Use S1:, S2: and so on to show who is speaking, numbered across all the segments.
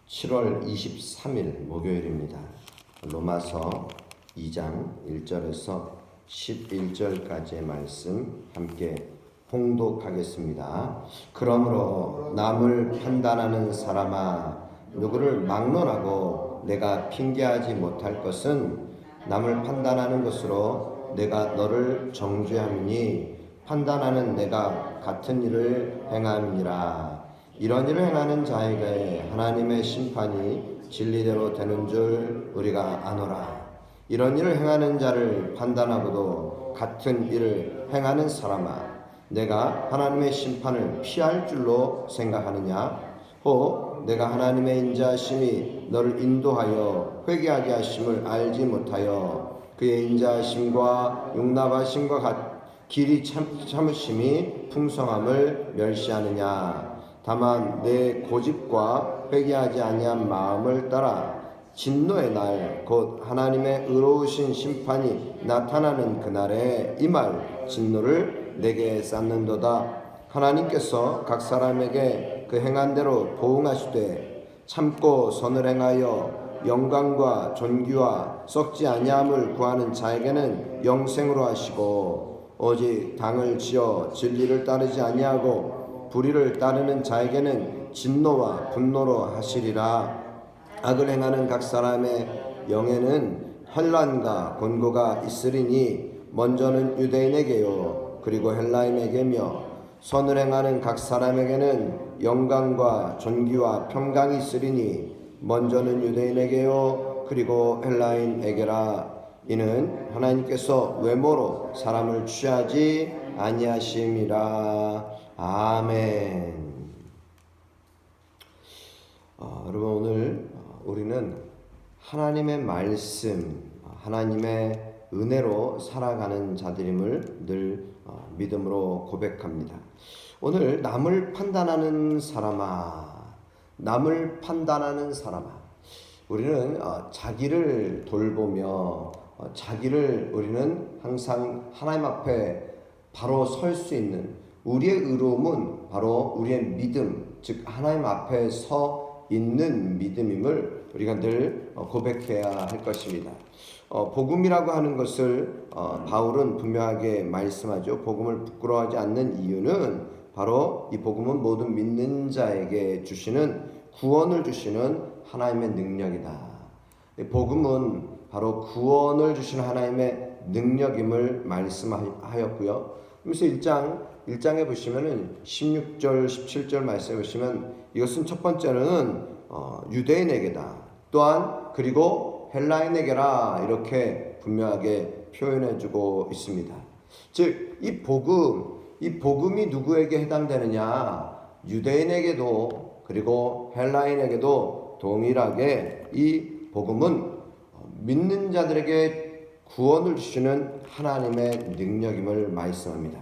S1: 7월 23일 목요일입니다. 로마서 2장 1절에서 11절까지의 말씀 함께 봉독하겠습니다. 그러므로 남을 판단하는 사람아, 누구를 막론하고 내가 핑계하지 못할 것은 남을 판단하는 것으로 내가 너를 정죄함이니 판단하는 내가 같은 일을 행함이니라. 이런 일을 행하는 자에게 하나님의 심판이 진리대로 되는 줄 우리가 아노라. 이런 일을 행하는 자를 판단하고도 같은 일을 행하는 사람아, 내가 하나님의 심판을 피할 줄로 생각하느냐? 혹 내가 하나님의 인자하심이 너를 인도하여 회개하게 하심을 알지 못하여 그의 인자하심과 용납하심과 길이 참으심이 풍성함을 멸시하느냐? 다만 내 고집과 회개하지 아니한 마음을 따라 진노의 날 곧 하나님의 의로우신 심판이 나타나는 그날에 이 말 진노를 내게 쌓는도다. 하나님께서 각 사람에게 그 행한 대로 보응하시되 참고 선을 행하여 영광과 존귀와 썩지 아니함을 구하는 자에게는 영생으로 하시고, 오직 당을 지어 진리를 따르지 아니하고 불의를 따르는 자에게는 진노와 분노로 하시리라. 악을 행하는 각 사람의 영에는 환난과 곤고가 있으리니 먼저는 유대인에게요 그리고 헬라인에게며, 선을 행하는 각 사람에게는 영광과 존귀와 평강이 있으리니 먼저는 유대인에게요 그리고 헬라인에게라. 이는 하나님께서 외모로 사람을 취하지 아니하심이라. 아멘. 여러분, 오늘 우리는 하나님의 말씀, 하나님의 은혜로 살아가는 자들임을 늘 믿음으로 고백합니다. 오늘 남을 판단하는 사람아, 남을 판단하는 사람아. 우리는 자기를 돌보며 자기를 우리는 항상 하나님 앞에 바로 설 수 있는, 우리의 의로움은 바로 우리의 믿음, 즉 하나님 앞에 서 있는 믿음임을 우리가 늘 고백해야 할 것입니다. 복음이라고 하는 것을 바울은 분명하게 말씀하죠. 복음을 부끄러워하지 않는 이유는 바로 이 복음은 모든 믿는 자에게 주시는, 구원을 주시는 하나님의 능력이다. 복음은 바로 구원을 주시는 하나님의 능력임을 말씀하였고요. 그래서 1장에 보시면은 16절, 17절 말씀해 보시면 이것은 첫 번째는 유대인에게다. 또한 그리고 헬라인에게라, 이렇게 분명하게 표현해 주고 있습니다. 즉 이 복음이 누구에게 해당되느냐? 유대인에게도 그리고 헬라인에게도 동일하게 이 복음은 믿는 자들에게 구원을 주시는 하나님의 능력임을 말씀합니다.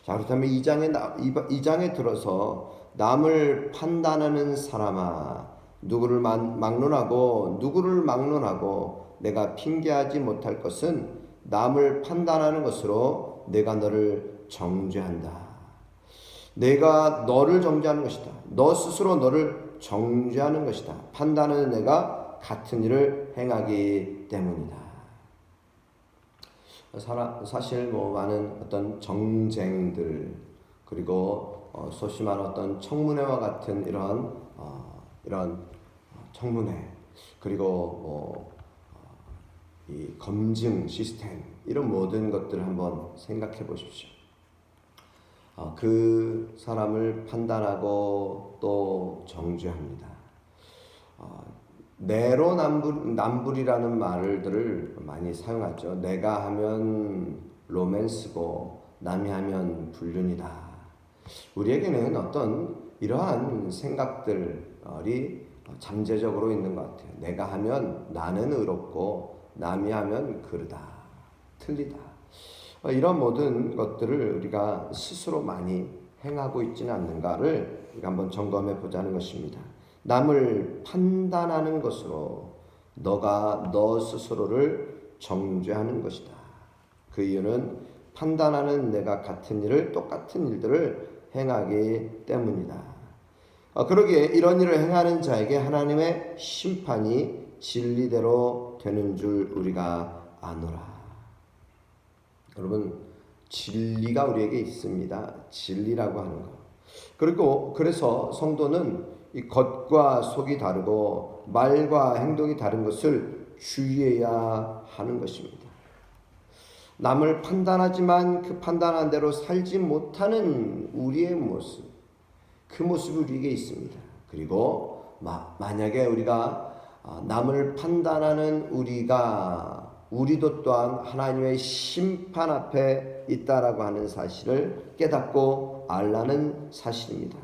S1: 자, 그렇다면 2장에 들어서 남을 판단하는 사람아, 누구를 막론하고 내가 핑계하지 못할 것은 남을 판단하는 것으로 내가 너를 정죄한다. 내가 너를 정죄하는 것이다. 너 스스로 너를 정죄하는 것이다. 판단하는 내가 같은 일을 행하기 때문이다. 사실 많은 어떤 정쟁들, 그리고 소심한 어떤 청문회와 같은 이런 청문회, 그리고 이 검증 시스템, 이런 모든 것들을 한번 생각해 보십시오. 그 사람을 판단하고 또 정죄합니다. 내로남불이라는 말들을 많이 사용하죠. 내가 하면 로맨스고 남이 하면 불륜이다. 우리에게는 어떤 이러한 생각들이 잠재적으로 있는 것 같아요. 내가 하면 나는 의롭고 남이 하면 그르다, 틀리다. 이런 모든 것들을 우리가 스스로 많이 행하고 있지는 않는가를 우리가 한번 점검해 보자는 것입니다. 남을 판단하는 것으로 너가 너 스스로를 정죄하는 것이다. 그 이유는 판단하는 내가 똑같은 일들을 행하기 때문이다. 그러기에 이런 일을 행하는 자에게 하나님의 심판이 진리대로 되는 줄 우리가 아노라. 여러분, 진리가 우리에게 있습니다. 진리라고 하는 것. 그리고 그래서 성도는 이 겉과 속이 다르고 말과 행동이 다른 것을 주의해야 하는 것입니다. 남을 판단하지만 그 판단한 대로 살지 못하는 우리의 모습, 그 모습이 우리에게 있습니다. 그리고 만약에 우리가 남을 판단하는 우리도 또한 하나님의 심판 앞에 있다라고 하는 사실을 깨닫고 알라는 사실입니다.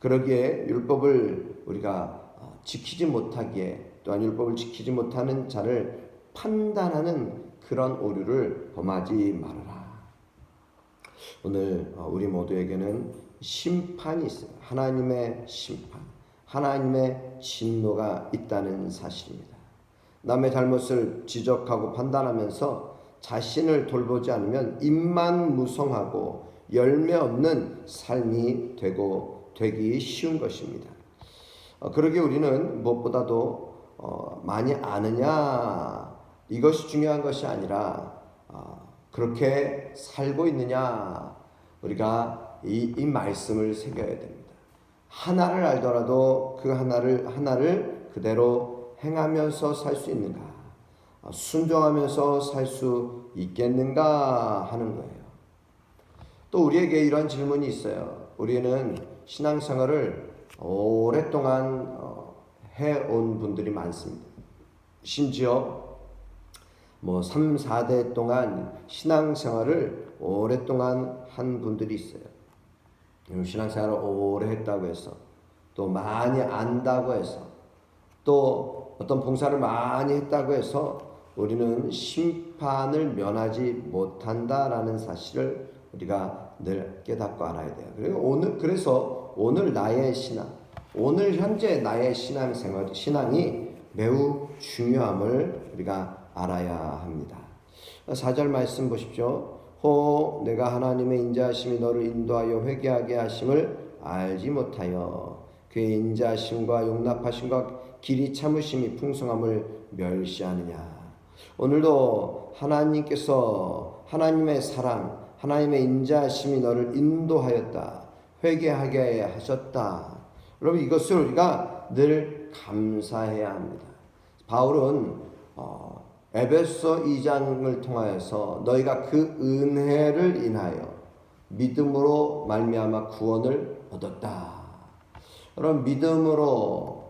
S1: 그러기에 율법을 우리가 지키지 못하기에, 또한 율법을 지키지 못하는 자를 판단하는 그런 오류를 범하지 말아라. 오늘 우리 모두에게는 심판이 있어요. 하나님의 심판, 하나님의 진노가 있다는 사실입니다. 남의 잘못을 지적하고 판단하면서 자신을 돌보지 않으면 입만 무성하고 열매 없는 삶이 되기 쉬운 것입니다. 그러기에 우리는 무엇보다도 많이 아느냐, 이것이 중요한 것이 아니라 그렇게 살고 있느냐, 우리가 이 말씀을 새겨야 됩니다. 하나를 알더라도 그 하나를 그대로 행하면서 살 수 있는가, 순종하면서 살 수 있겠는가 하는 거예요. 또 우리에게 이런 질문이 있어요. 우리는 신앙생활을 오랫동안 해온 분들이 많습니다. 심지어 3, 4대 동안 신앙생활을 오랫동안 한 분들이 있어요. 신앙생활을 오래 했다고 해서, 또 많이 안다고 해서, 또 어떤 봉사를 많이 했다고 해서 우리는 심판을 면하지 못한다라는 사실을 우리가 늘 깨닫고 알아야 돼요. 그래서 오늘 나의 신앙, 오늘 현재 나의 신앙이 매우 중요함을 우리가 알아야 합니다. 4절 말씀 보십시오. 혹 내가 하나님의 인자하심이 너를 인도하여 회개하게 하심을 알지 못하여 그의 인자하심과 용납하심과 길이 참으심이 풍성함을 멸시하느냐. 오늘도 하나님께서 하나님의 사랑, 하나님의 인자하심이 너를 인도하였다, 회개하게 하셨다. 여러분, 이것을 우리가 늘 감사해야 합니다. 바울은 에베소 2장을 통하여서 너희가 그 은혜를 인하여 믿음으로 말미암아 구원을 얻었다. 여러분, 믿음으로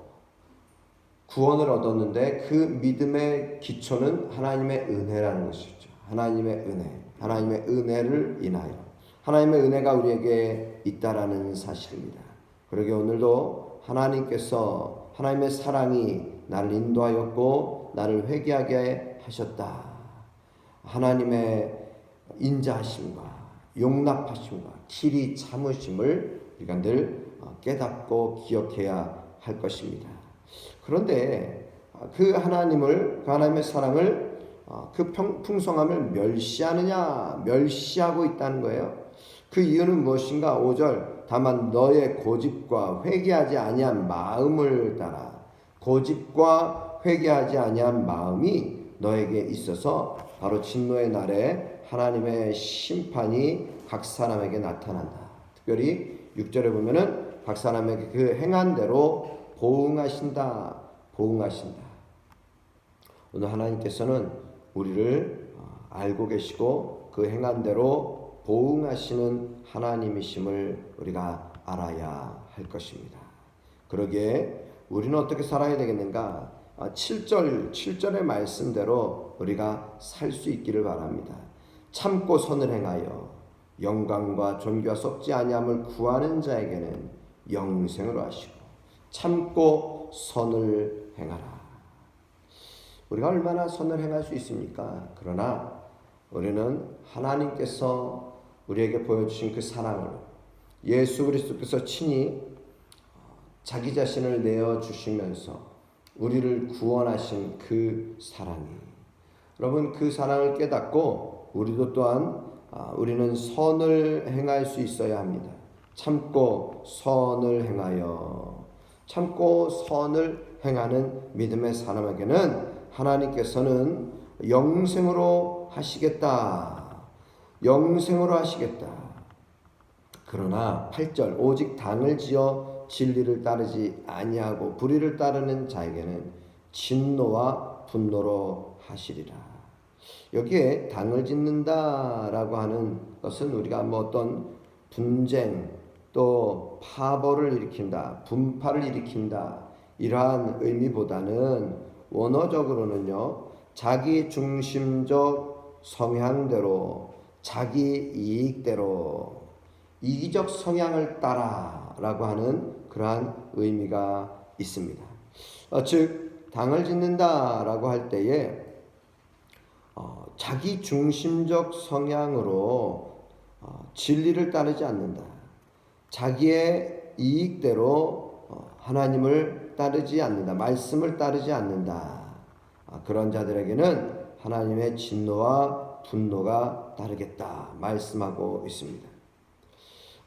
S1: 구원을 얻었는데 그 믿음의 기초는 하나님의 은혜라는 것이죠. 하나님의 은혜를 인하여, 하나님의 은혜가 우리에게 있다라는 사실입니다. 그러게 오늘도 하나님께서 하나님의 사랑이 나를 인도하였고 나를 회개하게 하셨다. 하나님의 인자하심과 용납하심과 길이 참으심을 우리가 늘 깨닫고 기억해야 할 것입니다. 그런데 그 하나님의 사랑을, 그 풍성함을 멸시하고 있다는 거예요. 그 이유는 무엇인가? 5절, 다만 너의 고집과 회개하지 아니한 마음을 따라. 고집과 회개하지 아니한 마음이 너에게 있어서 바로 진노의 날에 하나님의 심판이 각 사람에게 나타난다. 특별히 6절에 보면은 각 사람에게 그 행한 대로 보응하신다. 오늘 하나님께서는 우리를 알고 계시고 그 행한 대로 보응하시는 하나님이심을 우리가 알아야 할 것입니다. 그러기에 우리는 어떻게 살아야 되겠는가? 7절의 말씀대로 우리가 살 수 있기를 바랍니다. 참고 선을 행하여 영광과 존귀와 썩지 아니함을 구하는 자에게는 영생으로 하시고 참고 선을 행하라. 우리가 얼마나 선을 행할 수 있습니까? 그러나 우리는 하나님께서 우리에게 보여주신 그 사랑을, 예수 그리스도께서 친히 자기 자신을 내어주시면서 우리를 구원하신 그 사랑이, 여러분, 그 사랑을 깨닫고 우리도 또한 우리는 선을 행할 수 있어야 합니다. 참고 선을 행하여. 참고 선을 행하는 믿음의 사람에게는 하나님께서는 영생으로 하시겠다. 영생으로 하시겠다. 그러나 8절 오직 당을 지어 진리를 따르지 아니하고 불의를 따르는 자에게는 진노와 분노로 하시리라. 여기에 당을 짓는다라고 하는 것은 우리가 뭐 어떤 분쟁 또 파벌을 일으킨다, 분파를 일으킨다 이러한 의미보다는 원어적으로는요 자기 중심적 성향대로 자기 이익대로 이기적 성향을 따라라고 하는 그러한 의미가 있습니다. 즉 당을 짓는다라고 할 때에 자기 중심적 성향으로 진리를 따르지 않는다. 자기의 이익대로 하나님을 따르지 않는다. 말씀을 따르지 않는다. 그런 자들에게는 하나님의 진노와 분노가 따르겠다 말씀하고 있습니다.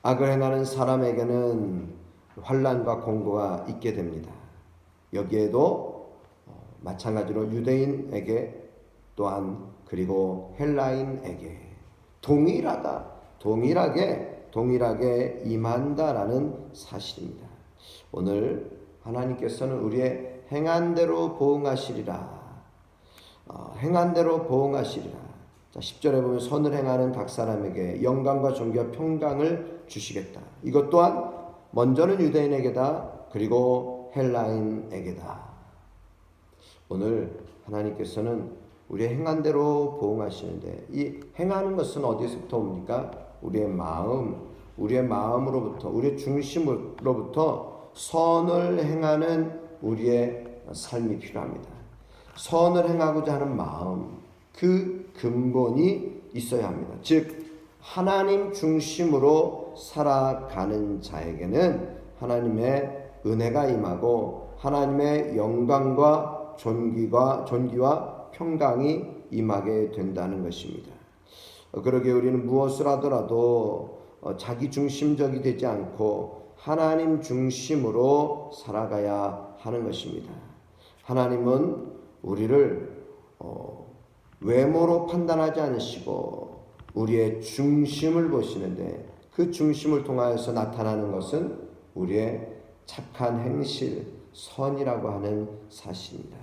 S1: 악을 행하는 사람에게는 환난과 공고가 있게 됩니다. 여기에도 마찬가지로 유대인에게 또한 그리고 헬라인에게 동일하게 임한다라는 사실입니다. 오늘 하나님께서는 우리의 행한 대로 보응하시리라. 행한 대로 보응하시리라. 자, 10절에 보면 선을 행하는 각 사람에게 영광과 존귀와 평강을 주시겠다. 이것 또한 먼저는 유대인에게다. 그리고 헬라인에게다. 오늘 하나님께서는 우리의 행한 대로 보응하시는데 이 행하는 것은 어디서부터 옵니까? 우리의 마음으로부터 우리의 중심으로부터 선을 행하는 우리의 삶이 필요합니다. 선을 행하고자 하는 마음 그 근본이 있어야 합니다. 즉 하나님 중심으로 살아가는 자에게는 하나님의 은혜가 임하고 하나님의 영광과 존귀와 평강이 임하게 된다는 것입니다. 그러기에 우리는 무엇을 하더라도 자기 중심적이 되지 않고 하나님 중심으로 살아가야 하는 것입니다. 하나님은 우리를 외모로 판단하지 않으시고 우리의 중심을 보시는데 그 중심을 통하여서 나타나는 것은 우리의 착한 행실, 선이라고 하는 사실입니다.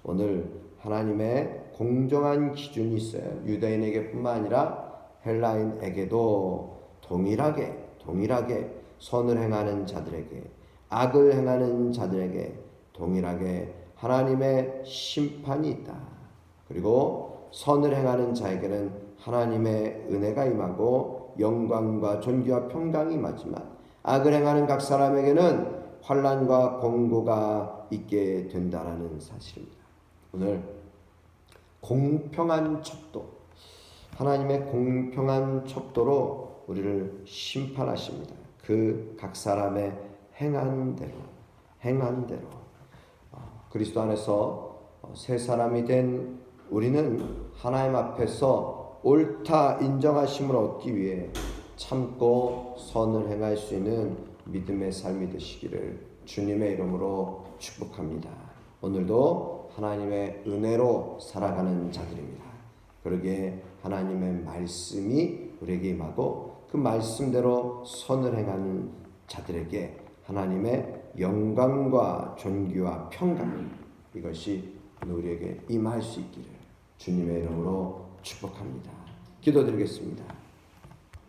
S1: 오늘 하나님의 공정한 기준이 있어요. 유대인에게뿐만 아니라 헬라인에게도 동일하게 선을 행하는 자들에게 악을 행하는 자들에게 동일하게 하나님의 심판이 있다. 그리고 선을 행하는 자에게는 하나님의 은혜가 임하고 영광과 존귀와 평강이 임하지만 악을 행하는 각 사람에게는 환난과 공고가 있게 된다라는 사실입니다. 오늘 공평한 척도, 하나님의 공평한 척도로 우리를 심판하십니다. 그 각 사람의 행한 대로 그리스도 안에서 새 사람이 된 우리는 하나님 앞에서 옳다 인정하심을 얻기 위해 참고 선을 행할 수 있는 믿음의 삶이 되시기를 주님의 이름으로 축복합니다. 오늘도 하나님의 은혜로 살아가는 자들입니다. 그러기에 하나님의 말씀이 우리에게 임하고 그 말씀대로 선을 행하는 자들에게 하나님의 영광과 존귀와 평강 이것이 우리에게 임할 수 있기를 주님의 이름으로 축복합니다. 기도드리겠습니다.